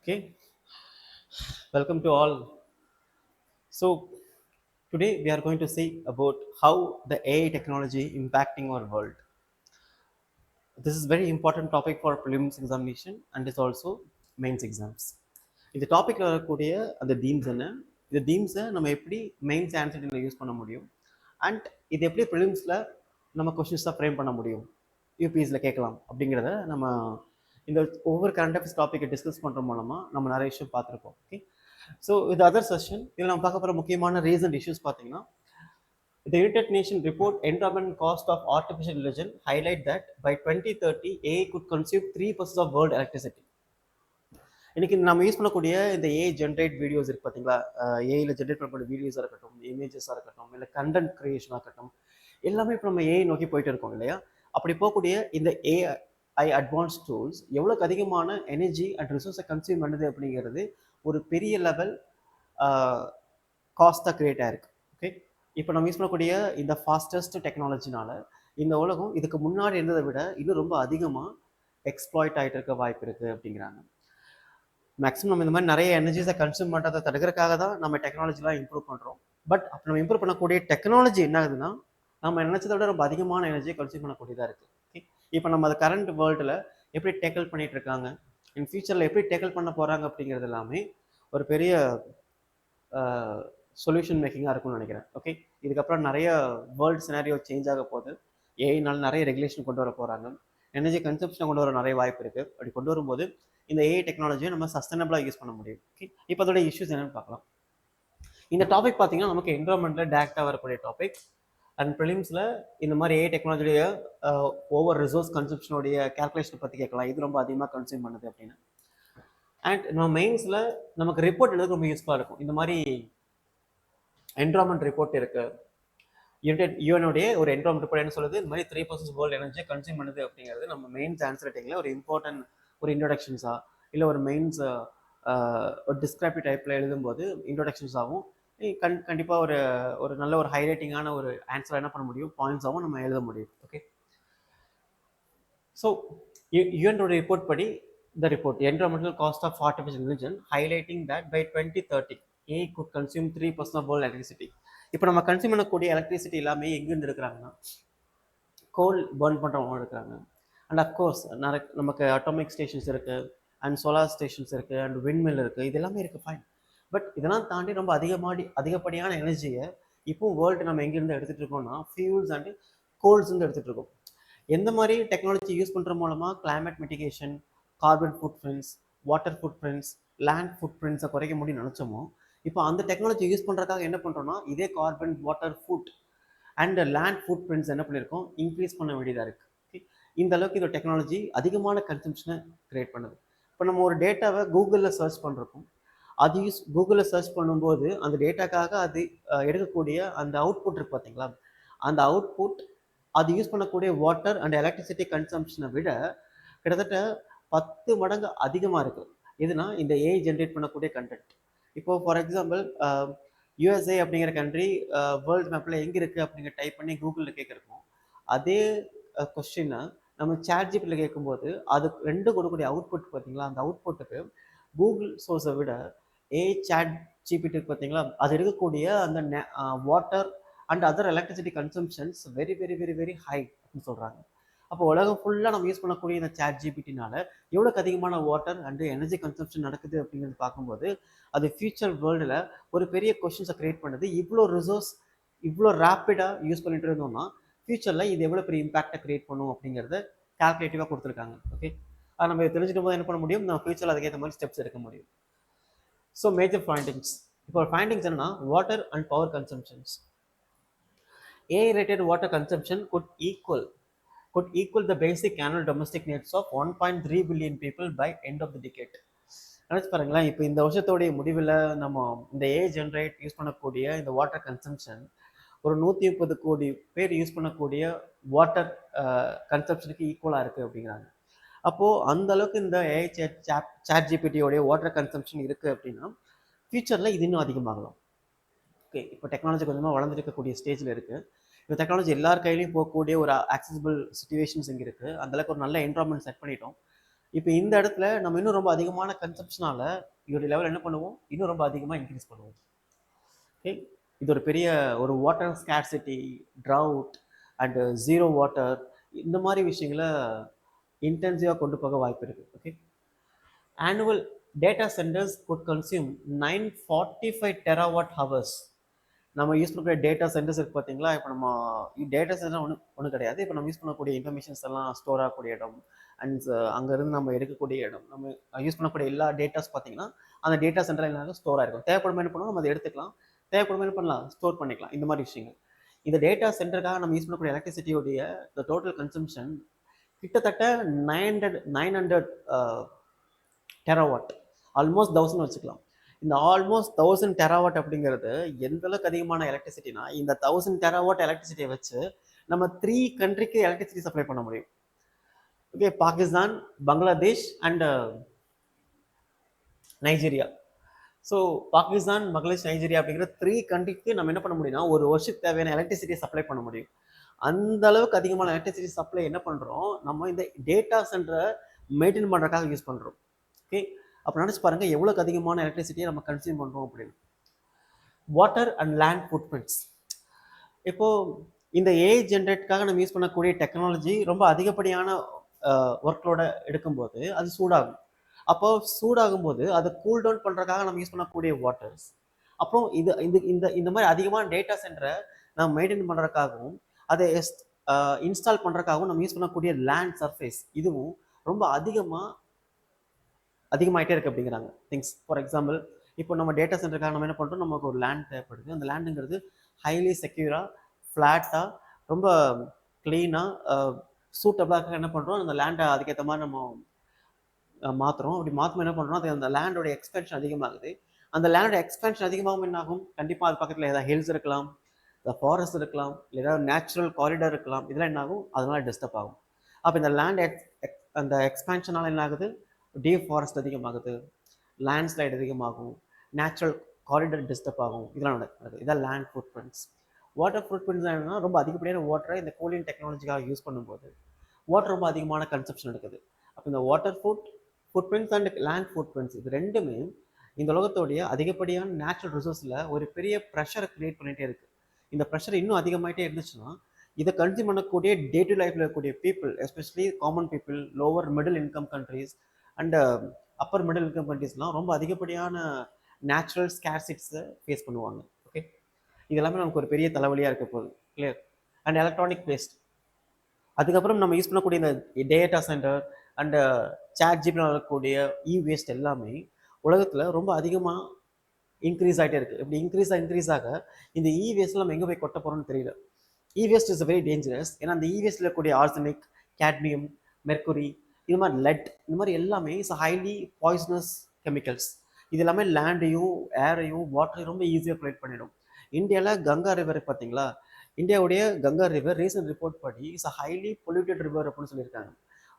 Okay, welcome to all. So, today we are going to see about how the AI technology impacting our world. This is very important topic for prelims examination and is also mains exams. இந்த டாபிக்ல வரக்கூடிய அந்த themes என்ன, இந்த தீம்ஸை நம்ம எப்படி mains answer use பண்ண முடியும் அண்ட் இது எப்படி ப்ரிலிம்ஸில் நம்ம கொஷின்ஸாக ஃப்ரேம் பண்ண முடியும், யூபிஎஸ்சியில் கேட்கலாம் அப்படிங்கிறத நம்ம இந்த ஒவ்வொரு கரண்ட் அஃபேர்ஸ் டாப்பிக்கை டிஸ்கஸ் பண்ணுற மூலமாக நம்ம நிறைய விஷயம் பார்த்துருக்கோம். ஓகே, ஸோ இது அதர் செஷன் இதில் நம்ம பார்க்க போகிற முக்கியமான ரீசன்ட் இஷ்யூஸ் பார்த்தீங்கன்னா, the United Nations report Environment Cost of Artificial Intelligence highlight that by 2030 AI could consume 3% of world electricity. இன்னைக்கு நம்ம யூஸ் பண்ணக்கூடிய இந்த ஏஐ ஜென்ரேட் வீடியோஸ் இருக்கு பார்த்தீங்களா, ஏஐயில் ஜென்ரேட் பண்ணக்கூடிய வீடியோஸாக இருக்கட்டும், இமேஜஸாக இருக்கட்டும், இல்லை கண்டென்ட் கிரியேஷனாக இருக்கட்டும், எல்லாமே இப்போ நம்ம ஏஐ நோக்கி போயிட்டு இருக்கோம் இல்லையா? அப்படி போகக்கூடிய இந்த ஏஐ அட்வான்ஸ் டூல்ஸ் எவ்வளோக்கு அதிகமான எனர்ஜி அண்ட் ரிசோர்ஸை கன்சியூம் பண்ணுது அப்படிங்கிறது ஒரு பெரிய லெவல் காஸ்ட்டாக க்ரியேட் ஆயிருக்கு. ஓகே, இப்போ நம்ம யூஸ் பண்ணக்கூடிய இந்த ஃபாஸ்டஸ்ட் டெக்னாலஜினால இந்த உலகம் இதுக்கு முன்னாடி இருந்ததை விட இன்னும் ரொம்ப அதிகமாக எக்ஸ்ப்ளாய்ட் ஆகிட்டு இருக்க வாய்ப்பு இருக்குது அப்படிங்கிறாங்க. மேக்ஸிமம் நம்ம இந்த மாதிரி நிறைய எனர்ஜிஸை கன்சியூம் பண்ணுறதை தடுக்கிறதுக்காக தான் நம்ம டெக்னாலஜிலாம் இம்ப்ரூவ் பண்ணுறோம். பட் அப்போ நம்ம இம்ப்ரூவ் பண்ணக்கூடிய டெக்னாலஜி என்ன ஆகுதுன்னா, நம்ம நினச்சதை விட ரொம்ப அதிகமான எனர்ஜியை கன்சியூம் பண்ணக்கூடியதாக இருக்குது. ஓகே, இப்போ நம்ம அதை கரண்ட் வேர்ல்டில் எப்படி டேக்கிள் பண்ணிகிட்டு இருக்காங்க, இன் ஃபியூச்சரில் எப்படி டேக்கிள் பண்ண போகிறாங்க அப்படிங்கிறது எல்லாமே ஒரு பெரிய சொல்யூஷன் மேக்கிங்காக இருக்கும்னு நினைக்கிறேன். ஓகே, இதுக்கப்புறம் நிறைய வேர்ல்டு சினாரியோ சேஞ்ச் ஆக போகுது. ஏஐனால நிறைய ரெகுலேஷன் கொண்டு வர போகிறாங்க, எனர்ஜி கன்சப்ஷனை கொண்டு வர நிறைய வாய்ப்பு இருக்குது. அப்படி கொண்டு வரும்போது இந்த ஏஐ டெக்னாலஜியை நம்ம சஸ்டைனபிளாக யூஸ் பண்ண முடியும். ஓகே, இப்போ அதோட இஷ்யூஸ் என்னென்னு பார்க்கலாம். இந்த டாபிக் பார்த்தீங்கன்னா நமக்கு என்விரான்மெண்ட்டில் டேரெக்டாக வரக்கூடிய டாபிக் அண்ட் ப்ரிலிம்ஸில் இந்த மாதிரி ஏஐ டெக்னாலஜியோடைய ஓவர் ரிசோர்ஸ் கன்சப்ஷனுடைய கேல்குலேஷனை பற்றி கேட்கலாம், இது ரொம்ப அதிகமாக கன்சியூம் பண்ணுது அப்படின்னு. அண்ட் நம்ம மெயின்ஸில் நமக்கு ரிப்போர்ட் எழுதுறது ரொம்ப யூஸ்ஃபுல்லாக இருக்கும். இந்த மாதிரி என்விரான்மெண்ட் ரிப்போர்ட் இருக்குது, யூஎனுடைய ஒரு என்விரான்மெண்ட் ரிப்போர்ட் என்ன சொல்லுது, இந்த மாதிரி 3% வேர்ல்டு எனர்ஜியை கன்சியூம் பண்ணுது அப்படிங்கிறது நம்ம மெயின்ஸ் ஆன்சர் ரைட்டிங்கில் ஒரு இம்பார்ட்டன்ட் ஒரு இன்ட்ரொடக்ஷன்ஸாக இல்லை ஒரு மெயின்ஸ் ஒரு டிஸ்கிரிப்டிவ் டைப்பில் எழுதும்போது இன்ட்ரொடக்ஷன்ஸாகவும் கண்டிப்பாக ஒரு ஒரு நல்ல ஒரு ஹைலைட்டிங்கான ஒரு ஆன்சராக என்ன பண்ண முடியும், பாயிண்ட்ஸாகவும் நம்ம எழுத முடியும். ஓகே, ஸோ யூஎனோட ரிப்போர்ட் படி the report environmental cost of artificial intelligence highlighting that by 2030 AI could consume 3% of world electricity. இப்போ நம்ம கன்சியூம் பண்ணக்கூடிய எலக்ட்ரிசிட்டி எல்லாமே எங்கேருந்து இருக்கிறாங்கன்னா, கோல் பர்ன் பண்ணுறவங்க இருக்கிறாங்க. அண்ட் அஃப்கோர்ஸ் நமக்கு அட்டாமிக் ஸ்டேஷன்ஸ் இருக்குது அண்ட் சோலார் ஸ்டேஷன்ஸ் இருக்குது அண்ட் விண்மில் இருக்குது, இது எல்லாமே இருக்குது, ஃபைன். பட் இதெல்லாம் தாண்டி ரொம்ப அதிகப்படியான எனர்ஜியை இப்போ வேர்ல்டு நம்ம எங்கேருந்து எடுத்துகிட்டு இருக்கோம்னா ஃபியூல்ஸ் அண்ட் கோல்ஸ்லேருந்து எடுத்துகிட்டு இருக்கோம். எந்த மாதிரி டெக்னாலஜி யூஸ் பண்ணுற மூலமாக climate mitigation, carbon footprints, water footprints, land ஃபுட் பிரிண்ட்ஸை குறைக்க முடியும்னு நினச்சோமோ, இப்போ அந்த டெக்னாலஜி யூஸ் பண்ணுறதுக்காக என்ன பண்ணுறோன்னா, இதே carbon, water, food and land food prints என்ன பண்ணியிருக்கோம், இன்க்ரீஸ் பண்ண வேண்டியதாக இருக்குது. ஓகே, இந்த அளவுக்கு இந்த டெக்னாலஜி அதிகமான கன்சம்ஷனை க்ரியேட் பண்ணுது. இப்போ நம்ம ஒரு டேட்டாவை கூகுளில் சர்ச் பண்ணுறோம், அது கூகுளில் சர்ச் பண்ணும்போது அந்த டேட்டாக்காக அது எடுக்கக்கூடிய அந்த அவுட்புட் இருக்குது பார்த்தீங்களா, அந்த அவுட்புட் அது யூஸ் பண்ணக்கூடிய வாட்டர் அண்ட் எலக்ட்ரிசிட்டி கன்சம்ஷனை விட கிட்டத்தட்ட 10 மடங்கு அதிகமாக இருக்குது. எதுனா இந்த ஏஐ ஜென்ரேட் பண்ணக்கூடிய கண்டென்ட். இப்போது ஃபார் எக்ஸாம்பிள் யூஎஸ்ஏ அப்படிங்கிற கண்ட்ரி வேர்ல்டு மேப்பில் எங்கே இருக்குது அப்படிங்கிற டைப் பண்ணி கூகுளில் கேட்குறோம், அதே கொஸ்டினை நம்ம சாட்ஜிபியில் கேட்கும்போது அது ரெண்டு கொடுக்கக்கூடிய அவுட்புட் பார்த்தீங்களா, அந்த அவுட்புட்டுக்கு கூகுள் சோர்ஸை விட ஏஐ சாட் ஜிபிடி பார்த்தீங்களா, அது இருக்கக்கூடிய அந்த water and other electricity consumptions very very very very high அப்படின்னு சொல்கிறாங்க. அப்போ உலகம் ஃபுல்லாக நம்ம யூஸ் பண்ணக்கூடிய இந்த சாட் ஜிபிடினால எவ்வளோக்கு அதிகமான வாட்டர் அண்டு எனர்ஜி கன்சம்ஷன் நடக்குது அப்படிங்கிறது பார்க்கும்போது அது ஃபியூச்சர் வேர்ல்டில் ஒரு பெரிய கொஷின்ஸை க்ரியேட் பண்ணுது. இவ்வளோ ரிசோர்ஸ் இவ்வளோ ரேப்பிடாக யூஸ் பண்ணிட்டு இருந்தோம்னா ஃபியூச்சரில் இது எவ்வளோ பெரிய இம்பாக்டை க்ரியேட் பண்ணும் அப்படிங்கிறத கால்குலேட்டிவாக கொடுத்துருக்காங்க. ஓகே, அதை நம்ம தெரிஞ்சுக்கும் போது என்ன பண்ண முடியும், நம்ம ஃபியூச்சரில் அதுக்கேற்ற மாதிரி ஸ்டெப்ஸ் எடுக்க முடியும். ஸோ மேஜர் ஃபைண்டிங்ஸ், இப்போ ஃபைண்டிங்ஸ் என்னன்னா, water and power consumptions. AI rated water consumption could equal the basic annual domestic needs of 1.3 billion people by end of the decade. நினச்சி பாருங்களேன், இப்போ இந்த வருஷத்தோடைய முடிவில் நம்ம இந்த ஏஐ ஜென்ரேட் யூஸ் பண்ணக்கூடிய இந்த வாட்டர் கன்சம்ஷன் ஒரு 130 கோடி பேர் யூஸ் பண்ணக்கூடிய வாட்டர் கன்சம்ஷனுக்கு ஈக்குவலாக இருக்குது அப்படிங்கிறாங்க. அப்போது அந்த அளவுக்கு இந்த ஏஐ சாட் ஜிபிடியோடைய வாட்டர் கன்சம்ஷன் இருக்குது அப்படின்னா ஃபியூச்சரில் இது இன்னும் அதிகமாகலாம். ஓகே, இப்போ டெக்னாலஜி கொஞ்சமாக வளர்ந்துருக்கக்கூடிய ஸ்டேஜில் இருக்குது. இந்த டெக்னாலஜி எல்லார் கையிலையும் போகக்கூடிய ஒரு ஆக்சசிபிள் சுச்சுவேஷன்ஸ் இங்கே இருக்குது. அந்தளவுக்கு ஒரு நல்ல என்வரான்மெண்ட் செட் பண்ணிட்டோம். இப்போ இந்த இடத்துல நம்ம இன்னும் ரொம்ப அதிகமான கன்சப்ஷனால இதோட லெவல் என்ன பண்ணுவோம், இன்னும் ரொம்ப அதிகமாக இன்க்ரீஸ் பண்ணுவோம். ஓகே, இது ஒரு பெரிய ஒரு water scarcity, trout and zero water, இந்த மாதிரி விஷயங்களை இன்டென்சிவாக கொண்டு போக வாய்ப்பு இருக்குது. Okay, annual data centers could consume 945 terawatt hours. நம்ம யூஸ் பண்ணக்கூடிய டேட்டா சென்டர்ஸ் இருக்குது பார்த்தீங்களா. இப்போ நம்ம டேட்டா சென்டர் ஒன்றும் கிடையாது. இப்போ நம்ம யூஸ் பண்ணக்கூடிய இன்ஃபர்மேஷன்ஸ் எல்லாம் ஸ்டோர் ஆகக்கூடிய இடம் அண்ட் அங்கேருந்து நம்ம எடுக்கக்கூடிய இடம், நம்ம யூஸ் பண்ணக்கூடிய எல்லா டேட்டாஸ் பார்த்தீங்கன்னா அந்த டேட்டா சென்டர் எல்லாரும் ஸ்டோர் ஆகிருக்கும். தேவைப்படும் என்ன பண்ணுவோம், நம்ம அதை எடுத்துக்கலாம், தேவைப்படும் என்ன பண்ணலாம், ஸ்டோர் பண்ணிக்கலாம். இந்த மாதிரி விஷயங்கள். இந்த டேட்டா சென்டருக்காக நம்ம யூஸ் பண்ணக்கூடிய எலக்ட்ரிசிட்டியோடைய டோட்டல் கன்சம்ஷன் கிட்டத்தட்ட 900 டெராவாட், ஆல்மோஸ்ட் 1000 வச்சுக்கலாம். இந்த ஆல்மோஸ்ட் 1000 டெராவாட் அப்படிங்கிறது எந்த அளவுக்கு அதிகமான எலக்ட்ரிசிட்டினா, இந்த 1000 டெராவாட் எலக்ட்ரிசிட்டியை வச்சு நம்ம 3 கண்ட்ரிக்கு எலக்ட்ரிசிட்டி சப்ளை பண்ண முடியும். Okay, Pakistan, Bangladesh and Nigeria. So Pakistan, Bangladesh, Nigeria அப்படிங்கிற 3 கண்ட்ரிக்கு நம்ம என்ன பண்ண முடியும்னா ஒரு வருஷத்துக்கு தேவையான எலக்ட்ரிசிட்டியை சப்ளை பண்ண முடியும். அந்த அளவுக்கு அதிகமான எலக்ட்ரிசிட்டி சப்ளை என்ன பண்ணுறோம், நம்ம இந்த டேட்டா சென்டரை மெயின்டைன் பண்ணுறதுக்காக யூஸ் பண்ணுறோம். ஓகே, அப்போ நினச்சி பாருங்கள் எவ்வளோக்கு அதிகமான எலக்ட்ரிசிட்டியை நம்ம கன்சியூம் பண்ணுறோம் அப்படின்னு. Water and land footprints. இப்போது இந்த ஏஐ ஜென்ரேட்காக நம்ம யூஸ் பண்ணக்கூடிய டெக்னாலஜி ரொம்ப அதிகப்படியான ஒர்க்லோட எடுக்கும்போது அது சூடாகும். அப்போ சூடாகும் போது அதை கூல் டவுன் பண்ணுறதுக்காக நம்ம யூஸ் பண்ணக்கூடிய வாட்டர்ஸ், அப்புறம் இது இந்த இந்த இந்த மாதிரி அதிகமான டேட்டா சென்டரை நம்ம மெயின்டைன் பண்ணுறதுக்காகவும் அதை இன்ஸ்டால் பண்ணுறதுக்காகவும் நம்ம யூஸ் பண்ணக்கூடிய லேண்ட் சர்ஃபேஸ், இதுவும் ரொம்ப அதிகமாகிட்டே இருக்குது அப்படிங்கிறாங்க திங்ஸ். ஃபார் எக்ஸாம்பிள், இப்போ நம்ம டேட்டா சென்டருக்காக நம்ம என்ன பண்ணுறோம், நமக்கு ஒரு லேண்ட் தேவைப்படுது. அந்த லேண்டுங்கிறது ஹைலி செக்யூராக, ஃப்ளாட்டாக, ரொம்ப க்ளீனாக, சூட்டபிளாக என்ன பண்ணுறோம், அந்த லேண்டை அதுக்கேற்ற மாதிரி நம்ம மாற்றுறோம். அப்படி மாற்றும் என்ன பண்ணுறோம், அது அந்த லேண்டோட எக்ஸ்பென்ஷன் அதிகமாகுது. அந்த லேண்டோட எக்ஸ்பென்ஷன் அதிகமாகும் என்ன ஆகும், கண்டிப்பாக அது பக்கத்தில் ஏதாவது ஹில்ஸ் இருக்கலாம், ஃபாரஸ்ட் இருக்கலாம், இல்லை ஏதாவது நேச்சுரல் காரிடார் இருக்கலாம். இதெல்லாம் என்ன ஆகும், அதனால டிஸ்டர்ப் ஆகும். அப்போ இந்த லேண்ட் அந்த எக்ஸ்பேன்ஷனால் என்ன ஆகுது, டீஃபாரஸ்ட் அதிகமாகுது, லேண்ட்ஸ்லைட் அதிகமாகும், நேச்சுரல் காரிடர் டிஸ்டர்ப் ஆகும். இதெல்லாம் நடக்குது. இதான் land food prints. Water food prints என்னன்னா, ரொம்ப அதிகப்படியான வாட்டரை இந்த கூலிங் டெக்னாலஜிக்காக யூஸ் பண்ணும்போது வாட்டர் ரொம்ப அதிகமான கன்சப்ஷன் எடுக்குது. அப்போ இந்த water food prints and land food prints இது ரெண்டுமே இந்த உலகத்தோடைய அதிகப்படியான நேச்சுரல் ரிசோர்ஸில் ஒரு பெரிய ப்ரெஷரை க்ரியேட் பண்ணிகிட்டே இருக்குது. இந்த ப்ரெஷர் இன்னும் அதிகமாகிட்டே இருந்துச்சுன்னா இதை கன்சியூம் பண்ணக்கூடிய டே டு லைஃப்பில் இருக்கக்கூடிய people, especially common people, lower middle income countries and upper middle income கண்ட்ரீஸ்லாம் ரொம்ப அதிகப்படியான நேச்சுரல் ஸ்கேர்சிட்ஸை ஃபேஸ் பண்ணுவாங்க. ஓகே, இதெல்லாமே நமக்கு ஒரு பெரிய தலைவலியாக இருக்க போகுது. கிளியர். அண்ட் எலக்ட்ரானிக் வேஸ்ட், அதுக்கப்புறம் நம்ம யூஸ் பண்ணக்கூடிய இந்த டேட்டா சென்டர் அண்ட் சாட் ஜிபியில் வரக்கூடிய இ வேஸ்ட் எல்லாமே உலகத்தில் ரொம்ப அதிகமாக இன்க்ரீஸ் ஆகிட்டே இருக்குது. இப்படி இன்க்ரீஸ் ஆக இந்த இ வேஸ்ட்டில் நம்ம எங்கே போய் கொட்ட போகிறோம்னு தெரியல. இ வேஸ்ட் இஸ் வெரி டேஞ்சரஸ். ஏன்னா அந்த இ வேஸ்ட்டில் இருக்கக்கூடிய ஆர்சனிக், கேட்மியம், மெர்க்குரி, இது மாதிரி லெட், இந்த மாதிரி எல்லாமே இஸ் ஹைலி பாய்சனஸ் கெமிக்கல்ஸ். இது எல்லாமே லேண்டையும் ஏரையும் வாட்டரையும் ரொம்ப ஈஸியாக பொல்யூட் பண்ணிடும். இந்தியாவில் கங்கா ரிவர் பார்த்தீங்களா, இந்தியாவுடைய கங்கா ரிவர் ரீசன்ட் ரிப்போர்ட் படி இஸ் ஹைலி பொல்யூட்டட் ரிவர் அப்படின்னு சொல்லியிருக்காங்க.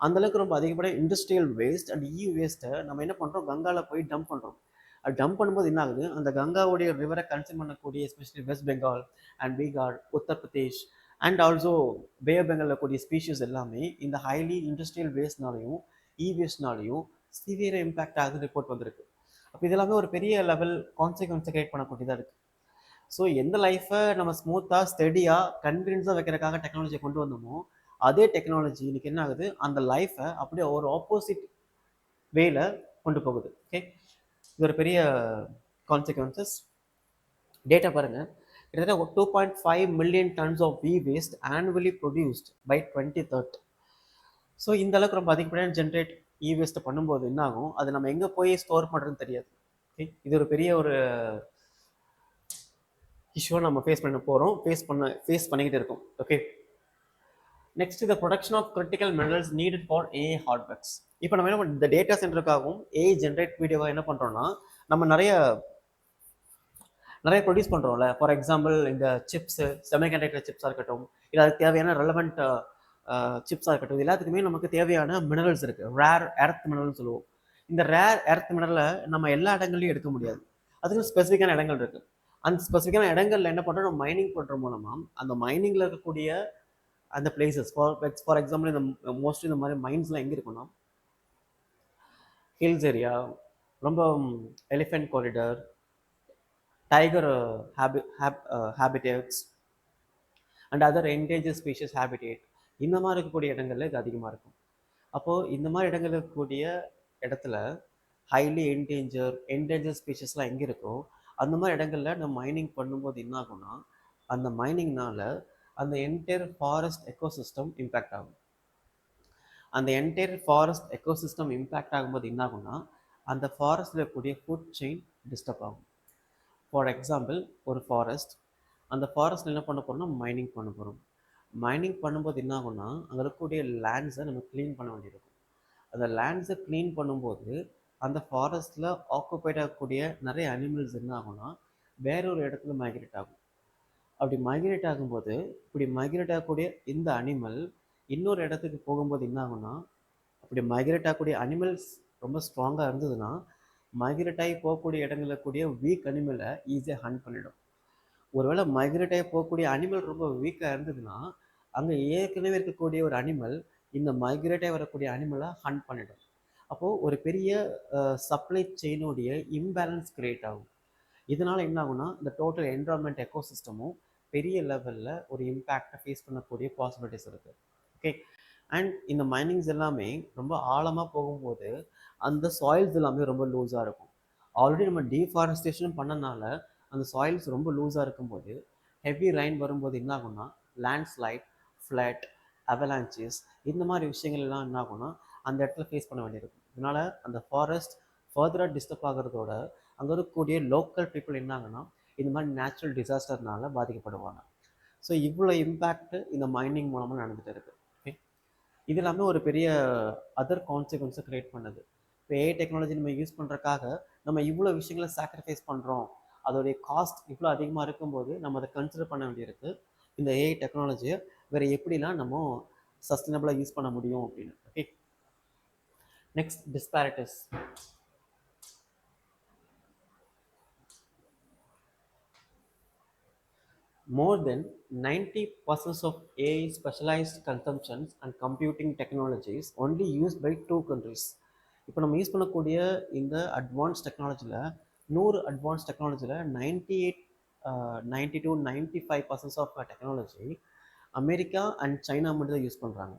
அந்தளவுக்கு ரொம்ப அதிகப்படியான இண்டஸ்ட்ரியல் வேஸ்ட் அண்ட் இ வேஸ்ட்டை நம்ம என்ன பண்ணுறோம், கங்காவில் போய் டம்ப் பண்ணுறோம். அது டம்ப் பண்ணும்போது என்ன ஆகுது, அந்த கங்காவுடைய ரிவரை கன்சியூம் பண்ணக்கூடிய especially West Bengal and Bihar, Uttar Pradesh and also bay of பெங்காலில் கூடிய ஸ்பீஷஸ் எல்லாமே இந்த ஹைலி இண்டஸ்ட்ரியல் வேஸ்ட்னாலையும் இ வேஸ்ட்னாலையும் சிவியர் இம்பேக்ட் ஆகுது ரிப்போர்ட் வந்திருக்கு. அப்போ இதெல்லாமே ஒரு பெரிய லெவல் கான்சிக்வன்ஸை கிரியேட் பண்ணக்கூடியதாக இருக்குது. ஸோ எந்த லைஃப்பை நம்ம ஸ்மூத்தாக ஸ்டெடியாக கன்வீனியன்ஸாக வைக்கிறதுக்காக டெக்னாலஜியை கொண்டு வந்தோமோ அதே டெக்னாலஜி இன்னைக்கு என்ன ஆகுது, அந்த லைஃப்பை அப்படியே ஒரு ஆப்போசிட் வேல கொண்டு போகுது. ஓகே, இது ஒரு பெரிய கான்சிக்வன்சஸ். டேட்டா பாருங்கள், கிட்டத்தட்ட 2.5 million tons of e waste annually produced by 2030. So இந்த அளவுக்கு ரொம்ப அதிகப்படியான ஜென்ரேட் இ வேஸ்ட்டை பண்ணும்போது என்ன ஆகும், அது நம்ம எங்கே போய் ஸ்டோர் பண்ணுறதுன்னு தெரியாது. ஓகே, இது ஒரு பெரிய ஒரு இஷ்யூவை நம்ம ஃபேஸ் பண்ணிக்கிட்டு இருக்கோம். Okay, next the production of critical minerals needed for AI hardwares. இப்போ நம்ம என்ன பண்ணுறோம், இந்த டேட்டா சென்டருக்காகவும் ஏஐ ஜென்ரேட் வீடியோவாக என்ன பண்ணுறோம்னா நம்ம நிறைய ப்ரொடியூஸ் பண்ணுறோம்ல. ஃபார் எக்ஸாம்பிள் இந்த சிப்ஸு, செமிகண்டக்டர் சிப்ஸாக இருக்கட்டும், இல்லை அதுக்கு தேவையான ரெலவெண்ட் சிப்ஸாக இருக்கட்டும், இது எல்லாத்துக்குமே நமக்கு தேவையான மினரல்ஸ் இருக்குது. ரேர் எர்த் மினரல்னு சொல்லுவோம். இந்த ரேர் எர்த் மினரலை நம்ம எல்லா இடங்கள்லையும் எடுக்க முடியாது. அதுக்கு ஸ்பெசிஃபிக்கான இடங்கள் இருக்குது. அந்த ஸ்பெசிஃபிக்கான இடங்கள்ல என்ன பண்ணுறோம், நம்ம மைனிங் பண்ணுற மூலமாக அந்த மைனிங்கில் இருக்கக்கூடிய அந்த பிளேசஸ், ஃபார் எக்ஸாம்பிள் இந்த மோஸ்ட்லி இந்த மாதிரி மைன்ஸ்லாம் எங்கே இருக்குன்னா ஹில்ஸ் ஏரியா, ரொம்ப elephant corridor, tiger habitats and other endanger species habitat, இந்த மாதிரி இருக்கக்கூடிய இடங்கள்ல இது அதிகமாக இருக்கும். அப்போது இந்த மாதிரி இடங்கள் இருக்கக்கூடிய இடத்துல ஹைலி என்டேஞ்சர் ஸ்பீஷஸ்லாம் எங்கே இருக்கோ அந்த மாதிரி இடங்கள்ல நம்ம மைனிங் பண்ணும்போது என்ன ஆகும்னா, அந்த மைனிங்னால அந்த என்டையர் ஃபாரஸ்ட் எக்கோசிஸ்டம் இம்பேக்ட் ஆகும். அந்த என்டையர் ஃபாரஸ்ட் எக்கோசிஸ்டம் இம்பேக்ட் ஆகும்போது என்ன ஆகும்னா, அந்த ஃபாரஸ்ட்டில் இருக்கக்கூடிய ஃபுட் செயின் டிஸ்டர்ப் ஆகும். ஃபார் எக்ஸாம்பிள், ஒரு ஃபாரஸ்ட், அந்த ஃபாரஸ்ட்டில் என்ன பண்ண போகிறோம்னா மைனிங் பண்ண போகிறோம். மைனிங் பண்ணும்போது என்ன ஆகும்னா, அங்கே இருக்கக்கூடிய லேண்ட்ஸை நம்ம க்ளீன் பண்ண வேண்டியிருக்கும். அந்த லேண்ட்ஸை க்ளீன் பண்ணும்போது அந்த ஃபாரஸ்ட்டில் ஆக்குபைட் ஆகக்கூடிய நிறைய அனிமல்ஸ் என்ன ஆகும்னா வேற ஒரு இடத்துல மைக்ரேட் ஆகும். அப்படி மைக்ரேட் ஆகும்போது, இப்படி மைக்ரேட் ஆகக்கூடிய இந்த அனிமல் இன்னொரு இடத்துக்கு போகும்போது என்ன ஆகும்னா, அப்படி மைக்ரேட் ஆகக்கூடிய அனிமல்ஸ் ரொம்ப ஸ்ட்ராங்காக இருந்ததுன்னா மைக்ரேட் ஆகி போகக்கூடிய இடங்களில் கூடிய வீக் அனிமலை ஈஸியாக ஹண்ட் பண்ணிடும். ஒருவேளை மைக்ரேட் ஆகி போகக்கூடிய அனிமல் ரொம்ப வீக்காக இருந்ததுன்னா அங்கே ஏற்கனவே இருக்கக்கூடிய ஒரு அனிமல் இந்த மைக்ரேட் ஆகி வரக்கூடிய அனிமலை ஹண்ட் பண்ணிடும். அப்போது ஒரு பெரிய சப்ளை செயினுடைய இம்பேலன்ஸ் கிரியேட் ஆகும். இதனால் என்ன ஆகும்னா, இந்த டோட்டல் என்விரான்மெண்ட் எக்கோசிஸ்டமும் பெரிய லெவலில் ஒரு இம்பேக்டை ஃபேஸ் பண்ணக்கூடிய பாசிபிலிட்டிஸ் இருக்குது. ஓகே. அண்ட் இந்த மைனிங்ஸ் எல்லாமே ரொம்ப ஆழமாக போகும்போது அந்த சாயில்ஸ் எல்லாமே ரொம்ப லூஸாக இருக்கும். ஆல்ரெடி நம்ம டீஃபாரஸ்டேஷன் பண்ணனால அந்த சாயில்ஸ் ரொம்ப லூஸாக இருக்கும்போது ஹெவி ரெயின் வரும்போது என்ன ஆகும்னா, லேண்ட்ஸ்லைட், ஃப்ளட், அவலான்ச்சஸ், இந்த மாதிரி விஷயங்கள் எல்லாம் என்ன ஆகும்னா அந்த இடத்துல ஃபேஸ் பண்ண வேண்டியிருக்கும். இதனால் அந்த ஃபாரஸ்ட் ஃபர்தராக டிஸ்டர்ப் ஆகிறதோட அங்கே இருக்கக்கூடிய லோக்கல் பீப்புள் என்னாங்கன்னா இந்த மாதிரி நேச்சுரல் டிசாஸ்டர்னால பாதிக்கப்படுவாங்க. ஸோ இவ்வளோ இம்பேக்ட் இந்த மைனிங் மூலமாக நடந்துகிட்டு இருக்குது. ஓகே. இது எல்லாமே ஒரு பெரிய அதர் கான்சிக்வன்ஸை க்ரியேட் பண்ணுது. இப்போ ஏஐ டெக்னாலஜி நம்ம யூஸ் பண்ணுறக்காக நம்ம இவ்வளோ விஷயங்களை சாக்ரிஃபைஸ் பண்ணுறோம், அதோடைய காஸ்ட் இவ்வளோ அதிகமாக இருக்கும்போது நம்ம அதை கன்சிடர் பண்ண வேண்டியிருக்கு. இந்த ஏஐ டெக்னாலஜியை வேறு எப்படிலாம் நம்ம சஸ்டைனபிளாக யூஸ் பண்ண முடியும் அப்படின்னு. Okay. Next, disparities. More than 90% of AI specialized consumptions and computing technologies only used by 2 countries. இப்போ நம்ம யூஸ் பண்ணக்கூடிய இந்த அட்வான்ஸ் டெக்னாலஜியில் 100 அட்வான்ஸ் டெக்னாலஜியில் 92-95% of technology America and China மட்டும் தான் யூஸ் பண்ணுறாங்க.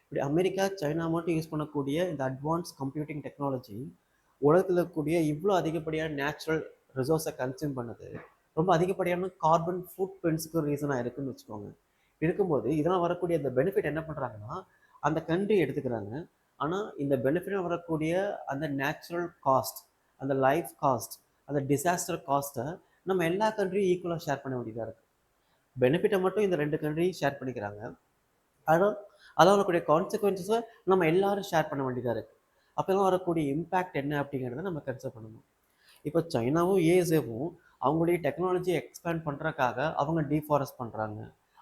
இப்படி அமெரிக்கா, சைனா மட்டும் யூஸ் பண்ணக்கூடிய இந்த அட்வான்ஸ் கம்ப்யூட்டிங் டெக்னாலஜி உலகத்தில் இருக்கக்கூடிய இவ்வளோ அதிகப்படியான நேச்சுரல் ரிசோர்ஸை கன்சியூம் பண்ணுது. ரொம்ப அதிகப்படியான கார்பன் ஃபுட் பிரிண்ட்ஸுக்கு ரீசனாக இருக்குதுன்னு வச்சுக்கோங்க. இருக்கும்போது இதெல்லாம் வரக்கூடிய அந்த பெனிஃபிட் என்ன பண்ணுறாங்கன்னா அந்த கண்ட்ரி எடுத்துக்கிறாங்க. ஆனால் இந்த பெனிஃபிட்டாக வரக்கூடிய அந்த நேச்சுரல் காஸ்ட், அந்த லைஃப் காஸ்ட், அந்த டிசாஸ்டர் காஸ்ட்டை நம்ம எல்லா கண்ட்ரியும் ஈக்குவலாக ஷேர் பண்ண வேண்டியதாக இருக்குது. பெனிஃபிட்டை மட்டும் இந்த 2 கண்ட்ரி ஷேர் பண்ணிக்கிறாங்க. ஆனால் அதில் வரக்கூடிய கான்சிக்வன்சஸை நம்ம எல்லாரும் ஷேர் பண்ண வேண்டியதாக இருக்குது. அப்போலாம் வரக்கூடிய இம்பேக்ட் என்ன அப்படிங்கிறத நம்ம கன்சிடர் பண்ணணும். இப்போ சைனாவும் யூஎஸ்ஏவும் அவங்களுடைய டெக்னாலஜியை எக்ஸ்பேண்ட் பண்ணுறதுக்காக அவங்க டீஃபாரஸ்ட் பண்ணுறாங்க.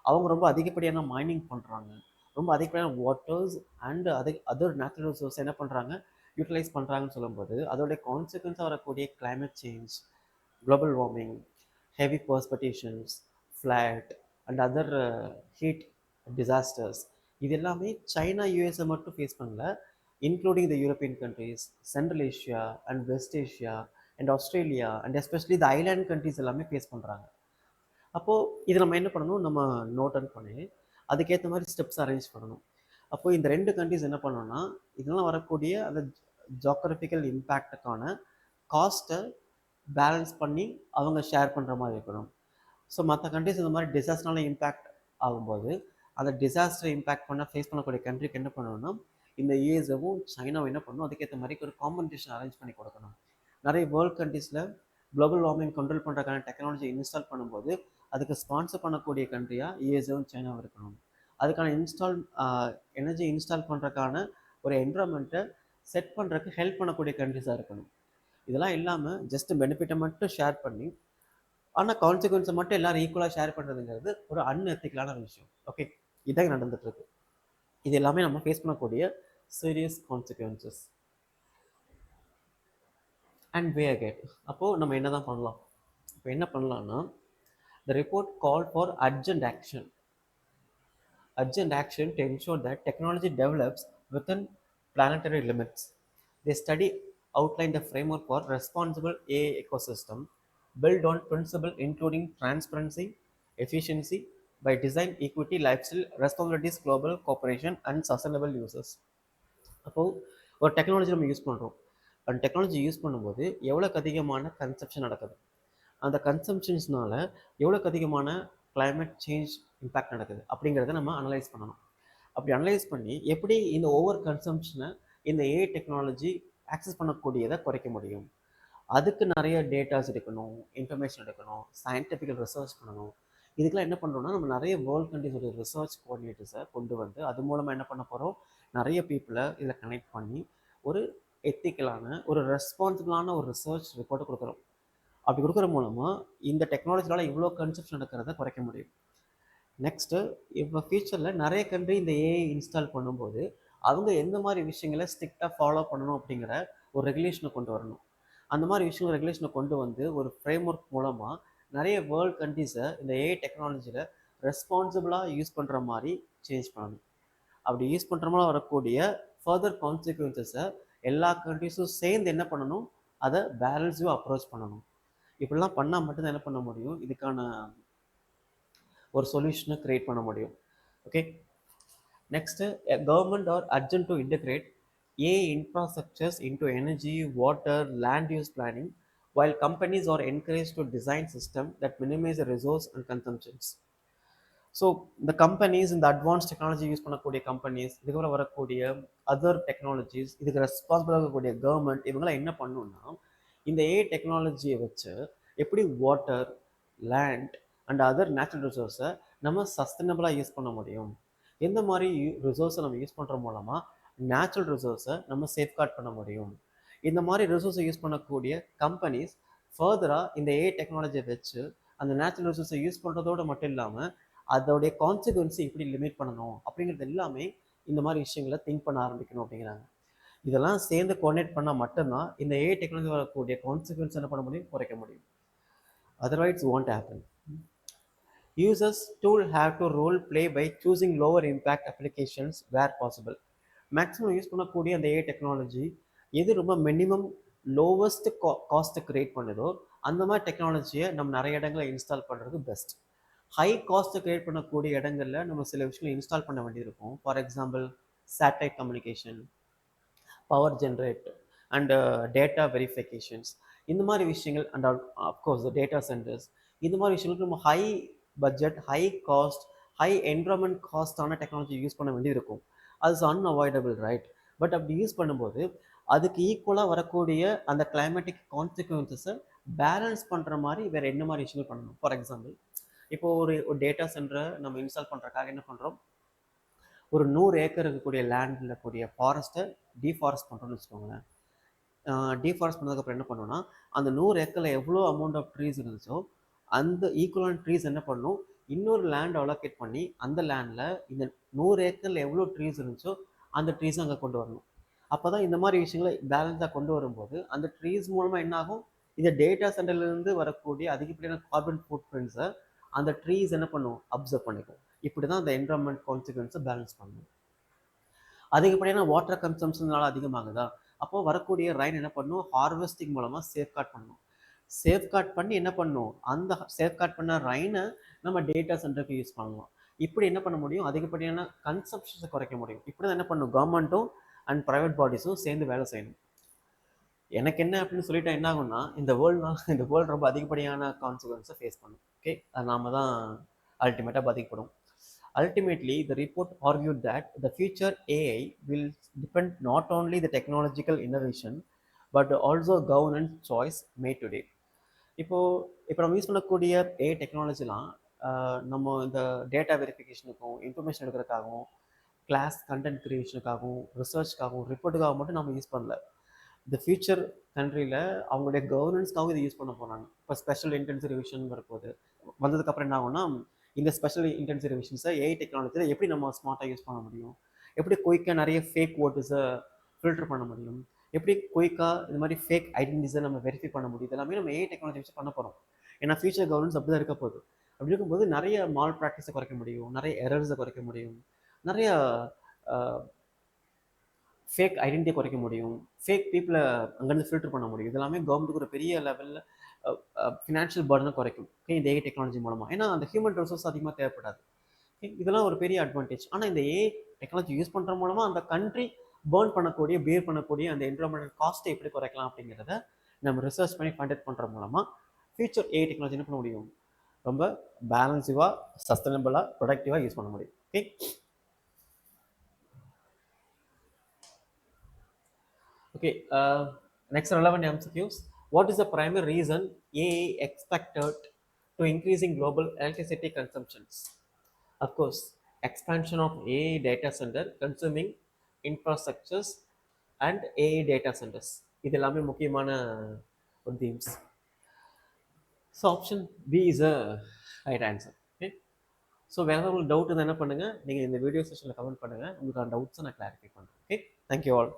அவங்க ரொம்ப அதிகப்படியான மைனிங் பண்ணுறாங்க. ரொம்ப அதிகப்படியான waters and other natural resource என்ன பண்ணுறாங்க, யூட்டிலைஸ் பண்ணுறாங்கன்னு சொல்லும்போது அதோடைய கான்சிக்வன்ஸாக வரக்கூடிய climate change, global warming, heavy precipitations, flood and other heat disasters, இது எல்லாமே சைனா யூஎஸ்ஏ மட்டும் ஃபேஸ் பண்ணல, including the European countries, Central Asia and West Asia and Australia and especially இந்த ஐலாண்ட் கண்ட்ரீஸ் எல்லாமே ஃபேஸ் பண்ணுறாங்க. அப்போது இது நம்ம என்ன பண்ணணும், நம்ம நோட் அவுட் பண்ணி அதுக்கேற்ற மாதிரி ஸ்டெப்ஸ் அரேஞ்ச் பண்ணணும். அப்போது இந்த 2 கண்ட்ரீஸ் என்ன பண்ணணும்னா இதெல்லாம் வரக்கூடிய அந்த ஜியோகிராஃபிக்கல் இம்பேக்டுக்கான காஸ்ட்டை பேலன்ஸ் பண்ணி அவங்க ஷேர் பண்ணுற மாதிரி இருக்கணும். ஸோ மற்ற கண்ட்ரிஸ் இந்த மாதிரி டிசாஸ்டர்னால இம்பேக்ட் ஆகும்போது அந்த டிசாஸ்டர் இம்பேக்ட் ஃபேஸ் பண்ணக்கூடிய கண்ட்ரிக்கு என்ன பண்ணணும்னா இந்த யூஎஸ்ஏவும் சைனாவும் என்ன பண்ணணும், அதுக்கேற்ற மாதிரி ஒரு காம்பன்சேஷன் அரேஞ்ச் பண்ணி கொடுக்கணும். நிறைய வேர்ல்ட் கண்ட்ரீஸில் குளோபல் வார்மிங் கண்ட்ரோல் பண்ணுறதுக்கான டெக்னாலஜி இன்ஸ்டால் பண்ணும்போது அதுக்கு ஸ்பான்சர் பண்ணக்கூடிய கண்ட்ரியாக யூஎஸ்ஏவும் சைனாவும் இருக்கணும். அதுக்கான எனர்ஜி இன்ஸ்டால் பண்ணுறதுக்கான ஒரு என்விரான்மெண்ட்டை செட் பண்ணுறதுக்கு ஹெல்ப் பண்ணக்கூடிய கண்ட்ரிஸாக இருக்கணும். இதெல்லாம் இல்லாமல் ஜஸ்ட் பெனிஃபிட்டை மட்டும் ஷேர் பண்ணி ஆனால் கான்சிக்வன்ஸை மட்டும் எல்லாரும் ஈக்குவலாக ஷேர் பண்ணுறதுங்கிறது ஒரு அன்எத்திக்கலான விஷயம். ஓகே. இதான் நடந்துகிட்ருக்கு. இது எல்லாமே நம்ம ஃபேஸ் பண்ணக்கூடிய serious consequences and way ahead. அப்போது நம்ம என்ன தான் பண்ணலாம்? இப்போ என்ன பண்ணலான்னா, the report called for urgent action to ensure that technology develops within planetary limits. They study outline the framework for responsible AI ecosystem built on principle including transparency, efficiency by design, equity, lifestyle, responsibilities, global cooperation, and sustainable uses. அப்போது ஒரு technology நம்ம use பண்ணுறோம். அந்த technology use பண்ணும்போது எவ்வளோக்கு அதிகமான consumption நடக்குது, அந்த கன்சம்ஷன்ஸ்னால எவ்வளோக்கு அதிகமான climate சேஞ்ச் இம்பேக்ட் நடக்குது அப்படிங்கிறத நம்ம அனலைஸ் பண்ணணும். அப்படி அனலைஸ் பண்ணி எப்படி இந்த ஓவர் கன்சம்ஷனை இந்த ஏஐ டெக்னாலஜி ஆக்சஸ் பண்ணக்கூடியதை குறைக்க முடியும். அதுக்கு நிறைய டேட்டாஸ் எடுக்கணும், இன்ஃபர்மேஷன் எடுக்கணும், சயின்டிஃபிக்கல் ரிசர்ச் பண்ணணும். இதுக்கெல்லாம் என்ன பண்ணுறோம்னா நம்ம நிறைய வேர்ல்ட் கண்ட்ரிஸோட ரிசர்ச் கோஆர்டினேட்டர்ஸை கொண்டு வந்து அது மூலமாக என்ன பண்ண போகிறோம், நிறைய பீப்புளை இதில் கனெக்ட் பண்ணி ஒரு எத்திக்கலான ஒரு ரெஸ்பான்சிபிளான ஒரு ரிசர்ச் ரிப்போர்ட்டை கொடுக்குறோம். அப்படி கொடுக்குற மூலமாக இந்த டெக்னாலஜியால் இவ்வளோ கன்செப்ஷன் நடக்கிறத குறைக்க முடியும். நெக்ஸ்ட்டு இப்போ ஃபியூச்சரில் நிறைய கண்ட்ரி இந்த ஏஐ இன்ஸ்டால் பண்ணும்போது அவங்க எந்த மாதிரி விஷயங்களை ஸ்ட்ரிக்டாக ஃபாலோ பண்ணணும் அப்படிங்கிற ஒரு ரெகுலேஷனை கொண்டு வரணும். அந்த மாதிரி விஷயங்கள் ரெகுலேஷனை கொண்டு வந்து ஒரு ஃப்ரேம் ஒர்க் மூலமாக நிறைய வேர்ல்ட் கண்ட்ரிஸை இந்த ஏஐ டெக்னாலஜியில் ரெஸ்பான்சிபிளாக யூஸ் பண்ணுற மாதிரி சேஞ்ச் பண்ணணும். அப்படி யூஸ் பண்ணுற மாதிரி வரக்கூடிய ஃபர்தர் கான்சிக்வன்சஸை எல்லா கண்ட்ரிஸும் சேர்ந்து என்ன பண்ணணும், அதை பேலன்ஸிவாக அப்ரோச் பண்ணணும். இப்படிலாம் பண்ணால் மட்டும்தான் என்ன பண்ண முடியும், இதுக்கான ஒரு சொல்யூஷனை க்ரியேட் பண்ண முடியும். Okay, next government are urgent to integrate AI infrastructures into energy, water, land use planning, while companies are encouraged to design systems that minimize the resource and consumptions. So இந்த கம்பெனிஸ், இந்த advance technology use பண்ணக்கூடிய companies, இதுக்கப்புறம் வரக்கூடிய other technologies, இதுக்கு ரெஸ்பான்சிபிளாக இருக்கக்கூடிய government, இவங்களாம் என்ன பண்ணணும்னா இந்த ஏஐ டெக்னாலஜியை வச்சு எப்படி water, land and other natural ரிசோர்ஸை நம்ம சஸ்டைனபிளாக யூஸ் பண்ண முடியும், எந்த மாதிரி ரிசோர்ஸை நம்ம யூஸ் பண்ணுற மூலமாக நேச்சுரல் ரிசோர்ஸை நம்ம சேஃப்கார்ட் பண்ண முடியும். இந்த மாதிரி ரிசோர்ஸை யூஸ் பண்ணக்கூடிய கம்பெனிஸ் ஃபர்தராக இந்த ஏஐ டெக்னாலஜியை வச்சு அந்த நேச்சுரல் ரிசோர்ஸை யூஸ் பண்ணுறதோடு மட்டும் இல்லாமல் அதோடைய கான்சிக்வன்ஸை எப்படி லிமிட் பண்ணணும் அப்படிங்கிறது எல்லாமே இந்த மாதிரி விஷயங்களை திங்க் பண்ண ஆரம்பிக்கணும் அப்படிங்கிறாங்க. இதெல்லாம் சேர்ந்து கோஆர்டினேட் பண்ணால் மட்டும்தான் இந்த ஏஐ டெக்னாலஜி வரக்கூடிய கான்சிக்வன்ஸ் என்ன பண்ண முடியும், குறைக்க முடியும். Otherwise won't happen. Users tool have to role play by choosing lower impact applications where possible. Maximum use பண்ணக்கூடிய அந்த ஏஐ டெக்னாலஜி எது ரொம்ப மினிமம் லோவஸ்ட் காஸ்ட்டை க்ரியேட் பண்ணுதோ அந்த மாதிரி டெக்னாலஜியை நம்ம நிறைய இடங்களில் இன்ஸ்டால் பண்ணுறது பெஸ்ட். ஹை காஸ்ட்டை க்ரியேட் பண்ணக்கூடிய இடங்களில் நம்ம சில விஷயங்களை இன்ஸ்டால் பண்ண வேண்டியிருக்கும். For example satellite communication, power generate and data verifications, இந்த மாதிரி விஷயங்கள் அண்ட் அஃப்கோர்ஸ் டேட்டா சென்டர்ஸ், இந்த மாதிரி விஷயங்களுக்கு நம்ம high budget, high cost, high environment காஸ்டான டெக்னாலஜி யூஸ் பண்ண வேண்டியிருக்கும். அது அன்அவாய்டபிள், ரைட்? பட் அப்படி யூஸ் பண்ணும்போது அதுக்கு ஈக்குவலாக வரக்கூடிய அந்த கிளைமேட்டிக் கான்சிக்வன்சஸை பேலன்ஸ் பண்ணுற மாதிரி வேறு என்ன மாதிரி விஷயங்கள் பண்ணணும். ஃபார் எக்ஸாம்பிள் இப்போது ஒரு டேட்டா சென்டரை நம்ம இன்ஸ்டால் பண்ணுறதுக்காக என்ன பண்ணுறோம், ஒரு 100 ஏக்கர் இருக்கக்கூடிய லேண்டில் இருக்கக்கூடிய ஃபாரஸ்ட்டை டீஃபாரஸ்ட் பண்ணுறோம்னு வச்சுக்கோங்களேன். டீஃபாரஸ்ட் பண்ணதுக்கப்புறம் என்ன பண்ணோம்னா அந்த 100 ஏக்கரில் எவ்வளோ அமௌண்ட் ஆஃப் ட்ரீஸ் இருந்துச்சோ அந்த ஈக்குவலான ட்ரீஸ் என்ன பண்ணணும், இன்னொரு லேண்ட் அலோகேட் பண்ணி அந்த லேண்டில் இந்த 100 ஏக்கரில் எவ்வளோ ட்ரீஸ் இருந்துச்சோ அந்த ட்ரீஸை அங்கே கொண்டு வரணும். அப்போ தான் இந்த மாதிரி விஷயங்களை பேலன்ஸாக கொண்டு வரும்போது அந்த ட்ரீஸ் மூலமாக என்ன ஆகும், இந்த டேட்டா சென்டர்லேருந்து வரக்கூடிய அதிகப்படியான கார்பன் ஃபுட் பிரிண்ட்ஸை அந்த ட்ரீஸ் என்ன பண்ணும், அப்சர்வ் பண்ணிக்கும். இப்படி தான் அந்த என்வரான்மெண்ட் கான்சிக்வன்ஸை பேலன்ஸ் பண்ணணும். அதிகப்படியான வாட்டர் கன்சம்ஷனால அதிகமாகுதா, அப்போது வரக்கூடிய ரைன் என்ன பண்ணணும், ஹார்வெஸ்டிங் மூலமாக சேஃப்கார்ட் பண்ணணும். சேஃப்கார்ட் பண்ணி என்ன பண்ணணும், அந்த சேஃப்கார்ட் பண்ண ரைனை நம்ம டேட்டா சென்டருக்கு யூஸ் பண்ணலாம். இப்படி என்ன பண்ண முடியும், அதிகப்படியான கன்சப்ஷன்ஸை குறைக்க முடியும். இப்படி தான் என்ன பண்ணணும், கவர்மெண்ட்டும் அண்ட் ப்ரைவேட் பாடிஸும் சேர்ந்து வேலை செய்யணும். எனக்கு என்ன அப்படின்னு சொல்லிட்டா என்ன ஆகும்னா இந்த வேர்ல்டு ரொம்ப அதிகப்படியான கான்சிக்வன்ஸை ஃபேஸ் பண்ணும். ஓகே, அது நாம தான் அல்டிமேட்டாக பாதிக்கப்படும். Ultimately, the report argued that the future AI will depend not only the technological innovation but also governance choice made today. இப்போ நம்ம யூஸ் பண்ணக்கூடிய ஏஐ டெக்னாலஜிலாம் நம்ம இந்த டேட்டா வெரிஃபிகேஷனுக்கும் இன்ஃபர்மேஷன் எடுக்கிறதுக்காகவும் கிளாஸ் கண்டென்ட் க்ரியேஷனுக்காகவும் ரிசர்ச்க்காகவும் ரிப்போர்ட்டுக்காக மட்டும் நம்ம யூஸ் பண்ணல. இந்த ஃபியூச்சர் கண்ட்ரியில் அவங்களுடைய கவர்னன்ஸ்க்காகவும் இதை யூஸ் பண்ண போகிறாங்க. இப்போ ஸ்பெஷல் இன்டென்சிவ் ரிவிஷன் வரப்போகுது. வந்ததுக்கப்புறம் என்ன ஆகும்னா இந்த ஸ்பெஷல் இன்டென்சிவ் ரிவிஷன்ஸை ஏஐ டெக்னாலஜியில் எப்படி நம்ம ஸ்மார்ட்டாக யூஸ் பண்ண முடியும், எப்படி குயிக்காக நிறைய ஃபேக் ஓட்டர்ஸை ஃபில்டர் பண்ண முடியும், எப்படி குயிக்காக இந்த மாதிரி ஃபேக் ஐடென்டிட்டிஸை நம்ம வெரிஃபை பண்ண முடியும், எல்லாமே நம்ம ஏஐ டெக்னாலஜி வச்சு பண்ண போகிறோம். ஏன்னா ஃபியூச்சர் கவர்னன்ஸ் அப்படி தான் இருக்க போகுது. அப்படி இருக்கும்போது நிறைய மால் ப்ராக்டிஸை குறைக்க முடியும், நிறைய எரர்ஸை குறைக்க முடியும், நிறைய ஃபேக் ஐடென்டிட்டி குறைக்க முடியும், ஃபேக் பீப்புளை அங்கேருந்து ஃபில்டர் பண்ண முடியும். இதெல்லாமே கவர்மெண்ட்டுக்கு ஒரு பெரிய லெவலில் ஃபினான்ஷியல் பர்டனை குறைக்கும். ஓகே, இந்த ஏஐ டெக்னாலஜி மூலமாக. ஏன்னா அந்த ஹியூமன் ரிசோர்ஸ் அதிகமாக தேவைப்படாது. இதெல்லாம் ஒரு பெரிய அட்வான்டேஜ். ஆனால் இந்த ஏஐ டெக்னாலஜி யூஸ் பண்ணுற மூலமாக அந்த கண்ட்ரி பேர் பண்ணக்கூடிய அந்த என்விரான்மெண்டல் காஸ்ட்டை எப்படி குறைக்கலாம் அப்படிங்கிறத நம்ம ரிசர்ச் பண்ணி கான்டாக்ட் பண்ணுற மூலமாக ஃபியூச்சர் ஏஐ டெக்னாலஜி என்ன பண்ண முடியும், ரொம்ப பேலன்சிவாக, சஸ்டைனபிளாக, ப்ரொடக்டிவாக யூஸ் பண்ண முடியும். Okay, okay. Next relevant MCQs. What is the primary reason AI expected to increasing global electricity consumptions? Of course, expansion of AI data center consuming infrastructures and AI data centers. இது எல்லாமே முக்கியமான ஒரு themes. So option B is a right answer. Okay. So வேறு உங்களுக்கு doubt இருந்தால் என்ன பண்ணுங்கள், நீங்கள் இந்த வீடியோ செஷனில் கமெண்ட் பண்ணுங்கள். உங்களுக்கான டவுட்ஸை நான் கிளாரிஃபை பண்ணுறேன். Okay, thank you all.